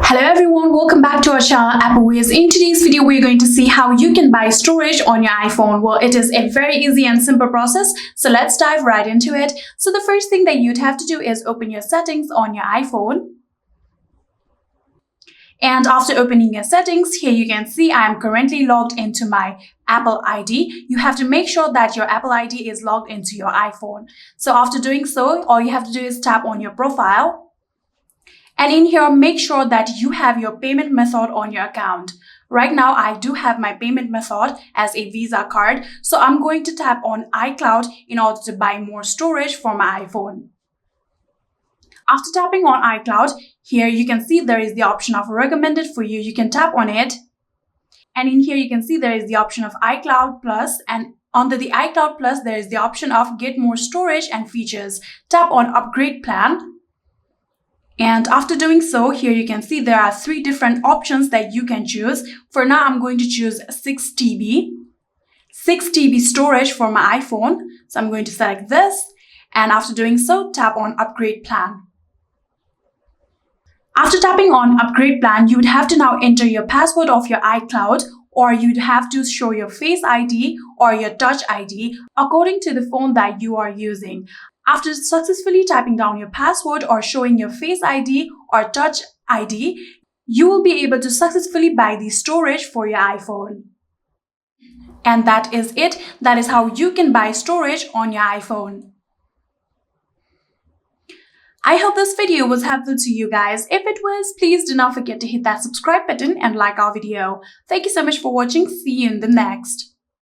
Hello everyone, welcome back to our channel Appleways. In today's video, we're going to see how you can buy storage on your iPhone. Well, it is a very easy and simple process, so let's dive right into it. So the first thing that you'd have to do is open your settings on your iPhone. And after opening your settings, here you can see I am currently logged into my Apple ID. You have to make sure that your Apple ID is logged into your iPhone. So after doing so, all you have to do is tap on your profile. And in here, make sure that you have your payment method on your account. Right now, I do have my payment method as a Visa card. So I'm going to tap on iCloud in order to buy more storage for my iPhone. After tapping on iCloud, here you can see there is the option of recommended for you. You can tap on it. And in here, you can see there is the option of iCloud Plus. And under the iCloud Plus, there is the option of get more storage and features. Tap on upgrade plan. And after doing so, here you can see there are three different options that you can choose. For now, I'm going to choose 6 TB. 6 TB storage for my iPhone. So I'm going to select this. And after doing so, tap on upgrade plan. After tapping on upgrade plan, you would have to now enter your password of your iCloud, or you'd have to show your Face ID or your Touch ID according to the phone that you are using. After successfully typing down your password or showing your Face ID or Touch ID, you will be able to successfully buy the storage for your iPhone. And that is it. That is how you can buy storage on your iPhone. I hope this video was helpful to you guys. If it was, please do not forget to hit that subscribe button and like our video. Thank you so much for watching. See you in the next.